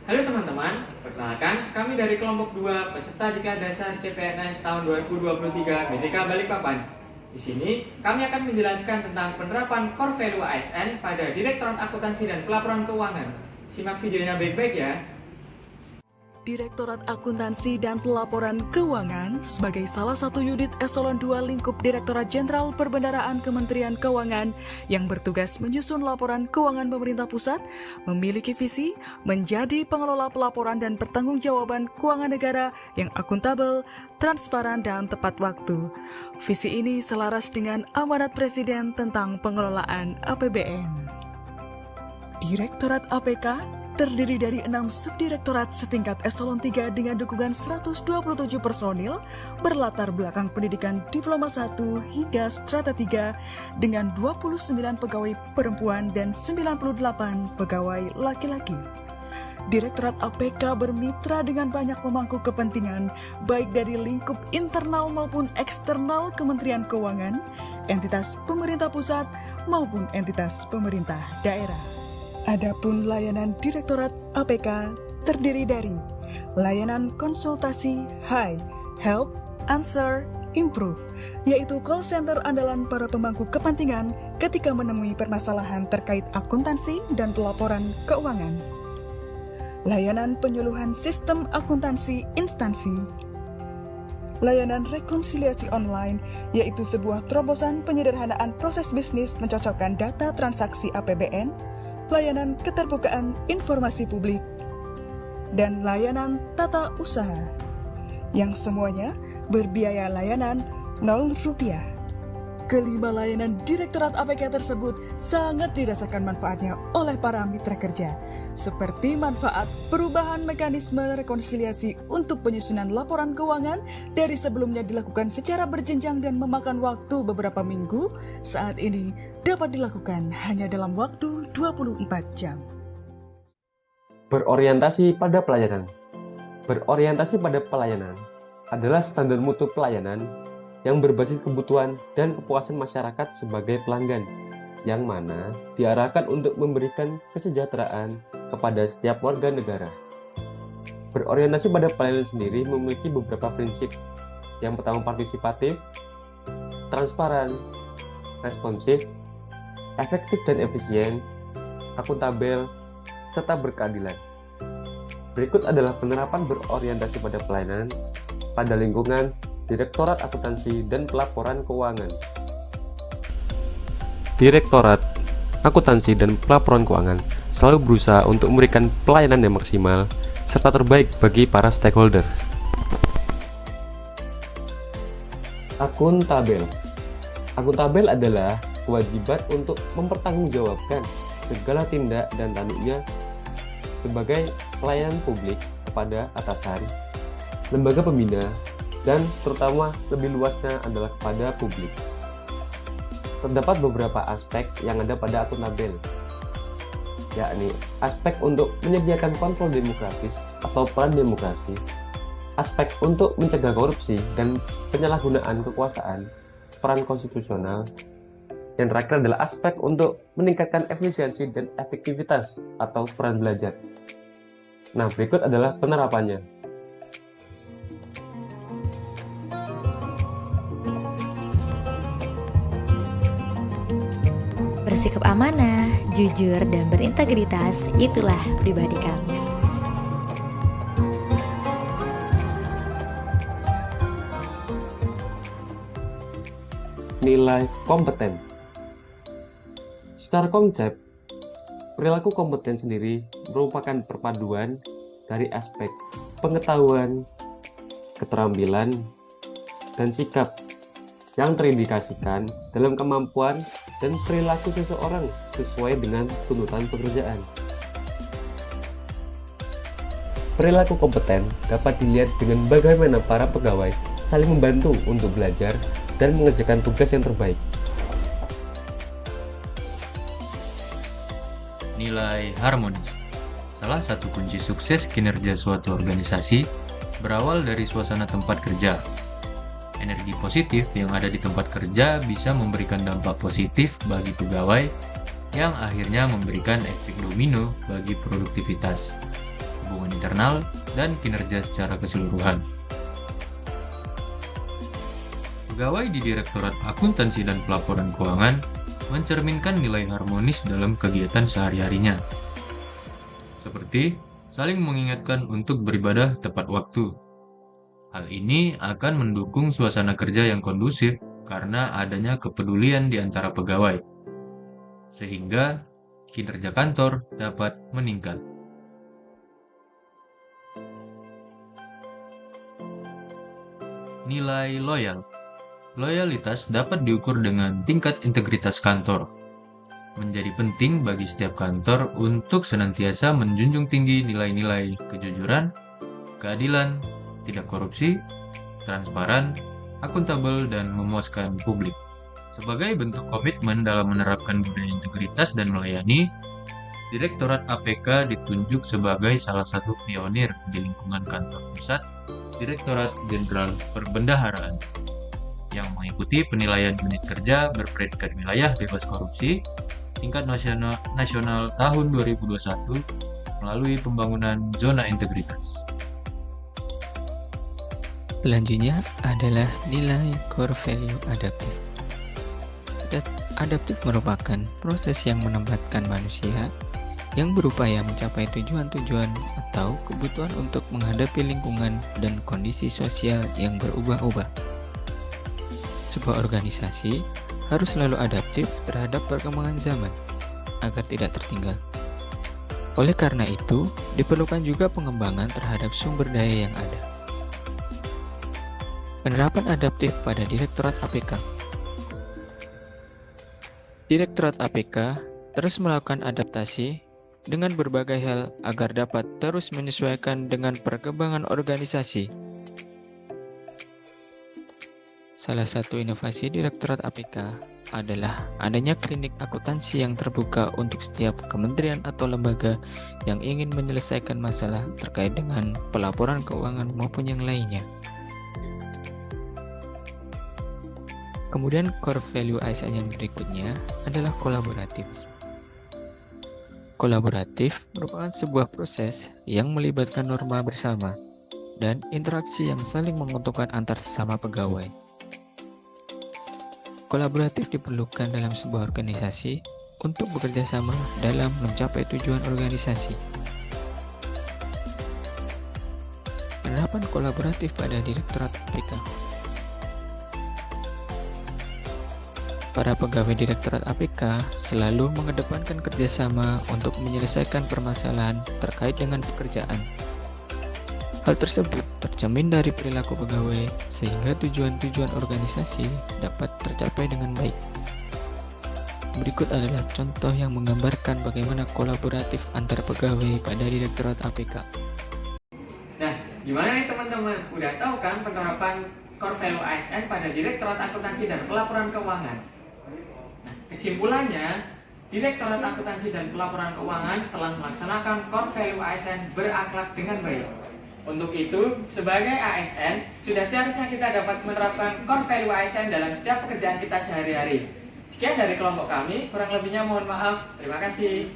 Halo teman-teman, perkenalkan kami dari kelompok 2 peserta Diklat Dasar CPNS tahun 2023 BDK Balikpapan. Di sini kami akan menjelaskan tentang penerapan Core Value ASN pada Direktorat Akuntansi dan Pelaporan Keuangan. Simak videonya baik-baik ya. Direktorat Akuntansi dan Pelaporan Keuangan sebagai salah satu unit eselon 2 lingkup Direktorat Jenderal Perbendaharaan Kementerian Keuangan yang bertugas menyusun laporan keuangan pemerintah pusat, memiliki visi menjadi pengelola pelaporan dan pertanggungjawaban keuangan negara yang akuntabel, transparan, dan tepat waktu. Visi ini selaras dengan amanat Presiden tentang pengelolaan APBN. Direktorat APK terdiri dari 6 subdirektorat setingkat eselon 3 dengan dukungan 127 personil berlatar belakang pendidikan Diploma 1 hingga Strata 3 dengan 29 pegawai perempuan dan 98 pegawai laki-laki. Direktorat APK bermitra dengan banyak pemangku kepentingan baik dari lingkup internal maupun eksternal Kementerian Keuangan, entitas pemerintah pusat maupun entitas pemerintah daerah. Adapun layanan Direktorat APK terdiri dari layanan konsultasi Hi, Help, Answer, Improve, yaitu call center andalan para pemangku kepentingan ketika menemui permasalahan terkait akuntansi dan pelaporan keuangan. Layanan penyuluhan sistem akuntansi instansi. Layanan rekonsiliasi online, yaitu sebuah terobosan penyederhanaan proses bisnis mencocokkan data transaksi APBN, layanan keterbukaan informasi publik, dan layanan tata usaha, yang semuanya berbiaya layanan Rp0. Kelima layanan Direktorat APK tersebut sangat dirasakan manfaatnya oleh para mitra kerja, seperti manfaat perubahan mekanisme rekonsiliasi untuk penyusunan laporan keuangan dari sebelumnya dilakukan secara berjenjang dan memakan waktu beberapa minggu, saat ini dapat dilakukan hanya dalam waktu 24 jam. Berorientasi pada pelayanan. Berorientasi pada pelayanan adalah standar mutu pelayanan yang berbasis kebutuhan dan kepuasan masyarakat sebagai pelanggan, yang mana diarahkan untuk memberikan kesejahteraan kepada setiap warga negara. Berorientasi pada pelayanan sendiri memiliki beberapa prinsip. Yang pertama partisipatif, transparan, responsif, efektif dan efisien, akuntabel, serta berkeadilan. Berikut adalah penerapan berorientasi pada pelayanan pada lingkungan Direktorat Akuntansi dan Pelaporan Keuangan. Direktorat Akuntansi dan Pelaporan Keuangan selalu berusaha untuk memberikan pelayanan yang maksimal serta terbaik bagi para stakeholder. Akuntabel. Akuntabel adalah kewajiban untuk mempertanggungjawabkan segala tindak dan tanduknya sebagai pelayanan publik kepada atasan, lembaga pembina, dan terutama lebih luasnya adalah kepada publik. Terdapat beberapa aspek yang ada pada akuntabel, yakni aspek untuk menyediakan kontrol demokratis atau peran demokrasi, aspek untuk mencegah korupsi dan penyalahgunaan kekuasaan, peran konstitusional, yang terakhir adalah aspek untuk meningkatkan efisiensi dan efektivitas atau peran belajar. Nah, berikut adalah penerapannya. Bersikap amanah, jujur, dan berintegritas, itulah pribadi kami. Nilai kompeten. Secara konsep, perilaku kompeten sendiri merupakan perpaduan dari aspek pengetahuan, keterampilan, dan sikap yang terindikasikan dalam kemampuan dan perilaku seseorang sesuai dengan tuntutan pekerjaan. Perilaku kompeten dapat dilihat dengan bagaimana para pegawai saling membantu untuk belajar dan mengerjakan tugas yang terbaik. Nilai harmonis. Salah satu kunci sukses kinerja suatu organisasi berawal dari suasana tempat kerja. Energi positif yang ada di tempat kerja bisa memberikan dampak positif bagi pegawai yang akhirnya memberikan efek domino bagi produktivitas. hubungan internal, dan kinerja secara keseluruhan. Pegawai di Direktorat Akuntansi dan Pelaporan Keuangan mencerminkan nilai harmonis dalam kegiatan sehari-harinya, seperti saling mengingatkan untuk beribadah tepat waktu. Hal ini akan mendukung suasana kerja yang kondusif karena adanya kepedulian di antara pegawai, sehingga kinerja kantor dapat meningkat. Nilai loyal. Loyalitas dapat diukur dengan tingkat integritas kantor. Menjadi penting bagi setiap kantor untuk senantiasa menjunjung tinggi nilai-nilai kejujuran, keadilan, tidak korupsi, transparan, akuntabel, dan memuaskan publik. Sebagai bentuk komitmen dalam menerapkan budaya integritas dan melayani, Direktorat APK ditunjuk sebagai salah satu pionir di lingkungan kantor pusat Direktorat Jenderal Perbendaharaan yang mengikuti penilaian unit kerja berpredikat wilayah bebas korupsi tingkat nasional tahun 2021 melalui pembangunan zona integritas. Selanjutnya adalah nilai core value adaptif. Adaptif merupakan proses yang menempatkan manusia yang berupaya mencapai tujuan-tujuan atau kebutuhan untuk menghadapi lingkungan dan kondisi sosial yang berubah-ubah. Sebuah organisasi harus selalu adaptif terhadap perkembangan zaman agar tidak tertinggal. Oleh karena itu, diperlukan juga pengembangan terhadap sumber daya yang ada. Penerapan adaptif pada Direktorat APK. Direktorat APK terus melakukan adaptasi dengan berbagai hal agar dapat terus menyesuaikan dengan perkembangan organisasi. Salah satu inovasi Direktorat APK adalah adanya klinik akuntansi yang terbuka untuk setiap kementerian atau lembaga yang ingin menyelesaikan masalah terkait dengan pelaporan keuangan maupun yang lainnya. Kemudian core value ASN yang berikutnya adalah kolaboratif. Kolaboratif merupakan sebuah proses yang melibatkan norma bersama dan interaksi yang saling menguntungkan antar sesama pegawai. Kolaboratif diperlukan dalam sebuah organisasi untuk bekerja sama dalam mencapai tujuan organisasi. Penerapan kolaboratif pada Direktorat APK. Para pegawai Direktorat APK selalu mengedepankan kerjasama untuk menyelesaikan permasalahan terkait dengan pekerjaan. Hal tersebut tercermin dari perilaku pegawai sehingga tujuan-tujuan organisasi dapat tercapai dengan baik. Berikut adalah contoh yang menggambarkan bagaimana kolaboratif antar pegawai pada Direktorat APK. Nah, gimana nih teman-teman? Udah tahu kan penerapan core value ASN pada Direktorat Akuntansi dan Pelaporan Keuangan? Nah, kesimpulannya, Direktorat Akuntansi dan Pelaporan Keuangan telah melaksanakan core value ASN berakhlak dengan baik. Untuk itu, sebagai ASN, sudah seharusnya kita dapat menerapkan core value ASN dalam setiap pekerjaan kita sehari-hari. Sekian dari kelompok kami, kurang lebihnya mohon maaf. Terima kasih.